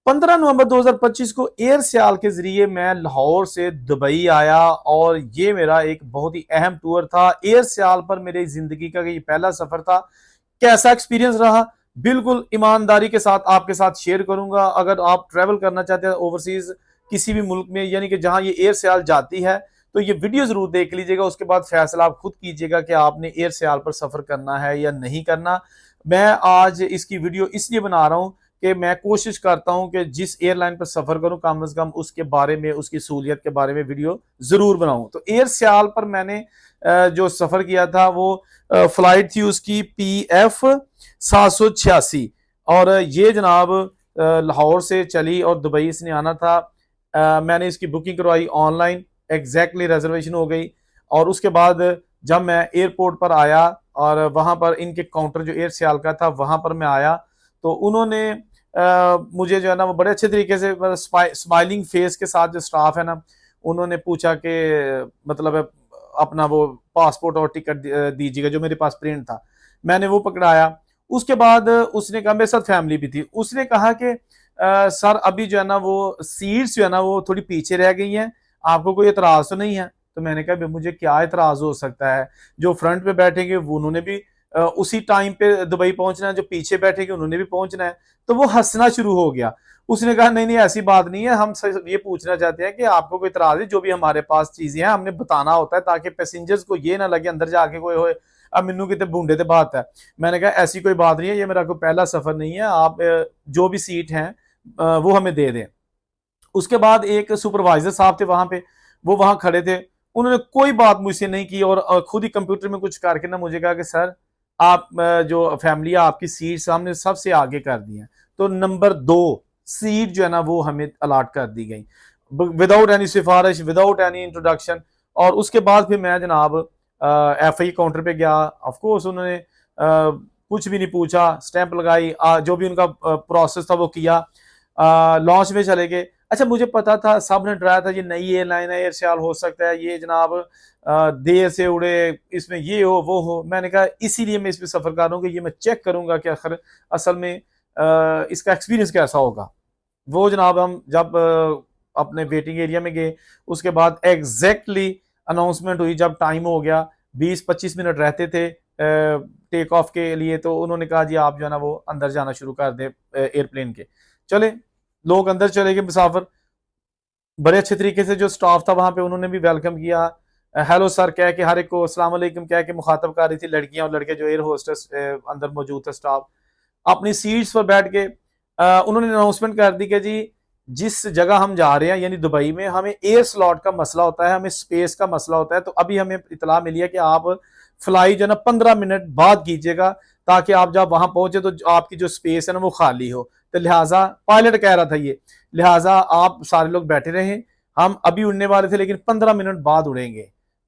15 नवंबर 2025 को एयर सियाल के जरिए मैं लाहौर से दुबई आया और ये मेरा एक बहुत ही अहम टूर था। एयर सियाल पर मेरी जिंदगी का ये पहला सफर था। कैसा एक्सपीरियंस रहा, बिल्कुल ईमानदारी के साथ आपके साथ शेयर करूंगा। अगर आप ट्रेवल करना चाहते हैं ओवरसीज किसी भी मुल्क में, यानी कि जहां ये एयर सियाल जाती है, तो ये वीडियो जरूर देख लीजिएगा। उसके बाद फैसला आप खुद कीजिएगा कि आपने एयर सियाल पर सफर करना है या नहीं करना। मैं आज इसकी वीडियो इसलिए बना रहा हूं कि मैं कोशिश करता हूं कि जिस एयरलाइन पर सफर करूं कम से कम उसके बारे में, उसकी सहूलियत के बारे में वीडियो जरूर बनाऊं। तो एयर सियाल पर मैंने जो सफर किया था वो फ्लाइट थी उसकी PF 786 और ये जनाब लाहौर से चली और दुबई से आना था। मैंने इसकी बुकिंग करवाई ऑनलाइन, एग्जैक्टली रिजर्वेशन हो गई। और उसके बाद जब मैं एयरपोर्ट पर आया और वहां पर इनके काउंटर जो एयर सियाल का था वहां पर मैं आया, तो उन्होंने मुझे जो है ना वो बड़े अच्छे तरीके से स्माइलिंग फेस के साथ जो स्टाफ है ना, उन्होंने पूछा कि मतलब अपना वो पासपोर्ट और टिकट दीजिएगा, जो मेरे पास प्रिंट था। मैंने वो पकड़ाया। उसके बाद उसने कहा, मेरे साथ फैमिली भी थी, उसने कहा कि सर अभी जो है ना वो सीट्स जो है ना वो थोड़ी पीछे रह गई हैं, आपको कोई एतराज तो नहीं है? तो मैंने कहा मुझे क्या एतराज हो सकता है, जो फ्रंट पे बैठेंगे वो उन्होंने भी उसी टाइम पे दुबई पहुंचना है, जो पीछे बैठेंगे उन्होंने भी पहुंचना है। तो वो हंसना शुरू हो गया। उसने कहा नहीं नहीं ऐसी बात नहीं है, हम ये पूछना चाहते हैं कि आपको कोई इतराज है, जो भी हमारे पास चीजें हैं हमने बताना होता है ताकि पैसेंजर्स को ये ना लगे अंदर जाके कोई होए अब मिन्नू कितने बूंदे ते बात है। मैंने कहा ऐसी कोई बात नहीं है, ये मेरा कोई पहला सफर नहीं है, आप जो भी सीट हैं वो हमें दे दें। उसके बाद एक सुपरवाइजर साहब थे वहां पे, वो वहां खड़े थे, उन्होंने कोई बात मुझसे नहीं की और खुद ही कंप्यूटर में कुछ करके ना मुझे कहा कि सर आप जो फैमिली है आपकी सीट हमने सबसे आगे कर दी है, तो नंबर 2 सीट जो है ना वो हमें अलॉट कर दी गई विदाउट एनी सिफारिश, विदाउट एनी इंट्रोडक्शन। और उसके बाद फिर मैं जनाब FI काउंटर पे गया। ऑफकोर्स उन्होंने कुछ भी नहीं पूछा, स्टैंप लगाई, जो भी उनका प्रोसेस था वो किया, लॉन्च में चले गए। अच्छा मुझे पता था, सब ने डराया था ये नई एयरलाइन है, एयर सियाल हो सकता है ये जनाब देर से उड़े, इसमें ये हो वो हो। मैंने कहा इसीलिए मैं इस पर सफर कर रहा हूँ कि ये मैं चेक करूंगा कि आखिर असल में इसका एक्सपीरियंस कैसा होगा। वो जनाब हम जब अपने वेटिंग एरिया में गए, उसके बाद एग्जैक्टली अनाउंसमेंट हुई, जब टाइम हो गया 20-25 मिनट रहते थे टेक ऑफ के लिए, तो उन्होंने कहा जी आप जो है ना वो अंदर जाना शुरू कर दे एयरप्लेन के। चले लोग अंदर चले गए मुसाफिर, बड़े अच्छे तरीके से जो स्टाफ था वहां पे उन्होंने भी वेलकम किया, हेलो सर कह के हर एक को अस्सलाम वालेकुम कह के मुखातब कर रही थी लड़कियां और लड़के जो एयर होस्टेस अंदर मौजूद थे स्टाफ। अपनी सीट्स पर बैठ के उन्होंने अनाउंसमेंट कर दी कि जी जिस जगह हम जा रहे हैं यानी दुबई में, हमें एयर स्लॉट का मसला होता है, हमें स्पेस का मसला होता है। तो अभी हमें इतला मिली है कि आप फ्लाई जो है ना 15 मिनट बाद कीजिएगा, ताकि आप जब वहां पहुंचे तो आपकी जो स्पेस है ना वो खाली हो। तो लिहाजा पायलट कह रहा था ये, लिहाजा आप सारे लोग बैठे रहे, हम अभी उड़ने वाले थे लेकिन 15 मिनट बाद उड़ेंगे।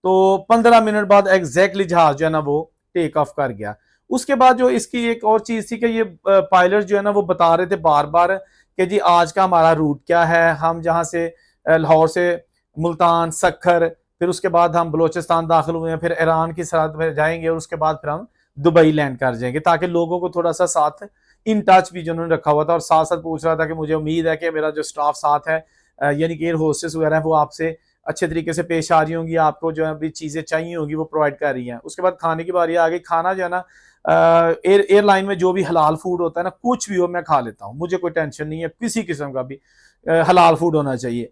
तो 15 मिनट बाद एग्जैक्टली जहाज जो है ना वो टेक ऑफ कर गया। उसके बाद जो इसकी एक और चीज थी कि ये पायलट जो है ना वो बता रहे थे बार बार कि जी आज का हमारा रूट क्या है, हम जहां से लाहौर से मुल्तान सखर, फिर उसके बाद हम बलोचिस्तान दाखिल हुए हैं, फिर ईरान की सरहद में जाएंगे और उसके बाद फिर हम दुबई लैंड कर जाएंगे, ताकि लोगों को थोड़ा सा साथ इन टच भी जिन्होंने रखा हुआ था। और साथ साथ पूछ रहा था कि मुझे उम्मीद है कि मेरा जो स्टाफ साथ है यानी कि एयर होस्टेस वगैरह है वो आपसे अच्छे तरीके से पेश आ रही होंगी, आपको जो है भी चीजें चाहिए होंगी वो प्रोवाइड कर रही हैं। उसके बाद खाने की बारी आ गई। खाना जो है ना एयरलाइन में जो भी हलाल फूड होता है ना, कुछ भी हो मैं खा लेता हूँ, मुझे कोई टेंशन नहीं है, किसी किस्म का भी हलाल फूड होना चाहिए।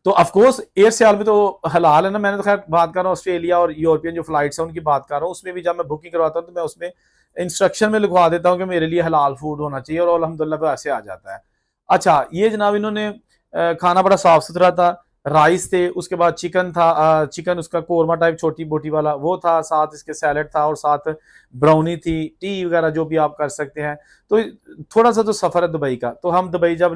तो ऑफकोर्स एयर सियाल में तो हलाल है ना। मैंने तो खैर बात कर रहा हूँ ऑस्ट्रेलिया और यूरोपियन जो फ्लाइट्स हैं उनकी बात कर रहा हूँ, उसमें भी जब मैं बुकिंग करवाता हूँ तो मैं उसमें इंस्ट्रक्शन में लिखवा देता हूँ कि मेरे लिए हलाल फूड होना चाहिए, और अल्हम्दुलिल्लाह वैसे आ जाता है। अच्छा ये जनाब इन्होंने खाना बड़ा साफ सुथरा था, राइस थे, उसके बाद चिकन था, चिकन उसका कोरमा टाइप छोटी बोटी वाला वो था, साथ इसके सैलड था और साथ ब्राउनी थी, टी वगैरह जो भी आप कर सकते हैं। तो थोड़ा सा तो सफर है दुबई का। तो हम दुबई जब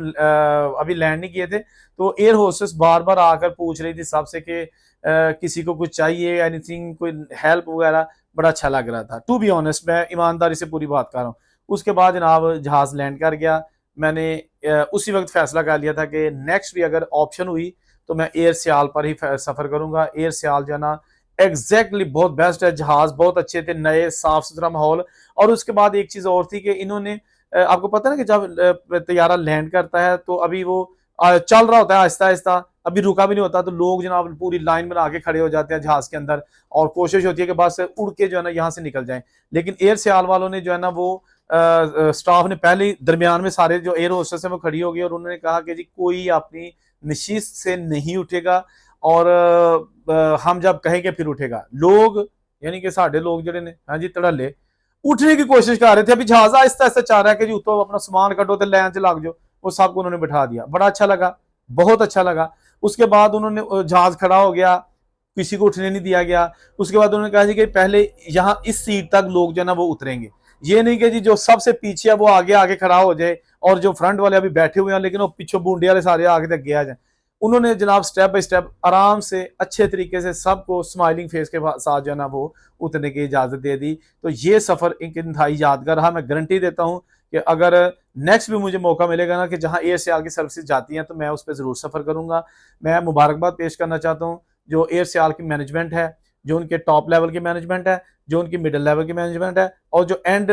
अभी लैंड नहीं किए थे, तो एयर होस्टेस बार बार आकर पूछ रही थी सबसे कि किसी को कुछ चाहिए, एनीथिंग, कोई हेल्प वगैरह। बड़ा अच्छा लग रहा था, टू बी ऑनेस्ट, मैं ईमानदारी से पूरी बात कर रहा हूँ। उसके बाद जनाब जहाज लैंड कर गया। मैंने उसी वक्त फैसला कर लिया था कि नेक्स्ट भी अगर ऑप्शन हुई तो मैं एयर सियाल पर ही सफर करूंगा। एयर सियाल जो है ना एग्जैक्टली बहुत बेस्ट है, जहाज बहुत अच्छे थे, नए साफ सुथरा माहौल। और उसके बाद एक चीज और थी कि इन्होंने आपको पता है ना कि जब तैयारा लैंड करता है तो अभी वो चल रहा होता है आहिस्ता आहिस्ता, अभी रुका भी नहीं होता, तो लोग जनाब पूरी लाइन बना के खड़े हो जाते हैं जहाज के अंदर और कोशिश होती है कि बस उड़ के जो है ना यहाँ से निकल जाएं। लेकिन एयर सियाल वालों ने जो है ना वो स्टाफ ने पहले ही दरमियान में सारे जो एयर होस्टेस है वो खड़ी हो गई और उन्होंने कहा कि जी कोई अपनी नशिस्त से नहीं उठेगा और हम जब कहेंगे फिर उठेगा। लोग यानी कि साढ़े लोग जड़े ने हाँ जी धड़ल्ले उठने की कोशिश कर रहे थे, अभी जहाज आहिस्ता आहिस्ता चाह रहा है कि जी उतो अपना सामान कटो तो लैन च लग जाओ, वो सबको उन्होंने बिठा दिया। बड़ा अच्छा लगा, बहुत अच्छा लगा। उसके बाद उन्होंने जहाज खड़ा हो गया, किसी को उठने नहीं दिया गया। उसके बाद उन्होंने कहा जी कि पहले यहाँ इस सीट तक लोग जो है ना वो उतरेंगे, ये नहीं कि जी जो सबसे पीछे है वो आगे आगे खड़ा हो जाए और जो फ्रंट वाले अभी बैठे हुए हैं लेकिन वो पीछे बूंदे वाले सारे आगे तक गया जाए। उन्होंने जनाब स्टेप बाय स्टेप आराम से अच्छे तरीके से सबको स्माइलिंग फेस के साथ जो है ना वो उतरने की इजाजत दे दी। तो ये सफर एक इंतहाई यादगार रहा। मैं गारंटी देता हूँ कि अगर नेक्स्ट भी मुझे मौका मिलेगा ना कि जहां एयर सियाल की सर्विसेज जाती हैं तो मैं उस पर जरूर सफर करूंगा। मैं मुबारकबाद पेश करना चाहता हूँ जो एयर सियाल की मैनेजमेंट है, जो उनके टॉप लेवल की मैनेजमेंट है, जो उनकी मिडिल लेवल की मैनेजमेंट है और जो एंड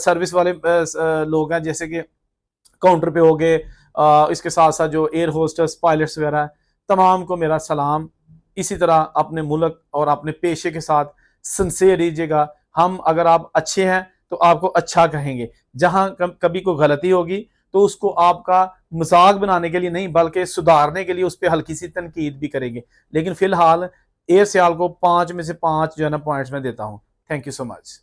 सर्विस वाले लोग हैं जैसे कि काउंटर पे हो गए, इसके साथ साथ जो एयर होस्टर्स पायलट्स वगैरह है, तमाम को मेरा सलाम। इसी तरह अपने मुल्क और अपने पेशे के साथ सिंसियर रहिएगा। हम अगर आप अच्छे हैं तो आपको अच्छा कहेंगे, जहां कभी कोई गलती होगी तो उसको आपका मजाक बनाने के लिए नहीं बल्कि सुधारने के लिए उस पर हल्की सी तनकीद भी करेंगे। लेकिन फिलहाल एयर सियाल को 5 में से 5 जो है ना पॉइंट्स में देता हूं। Thank you so much.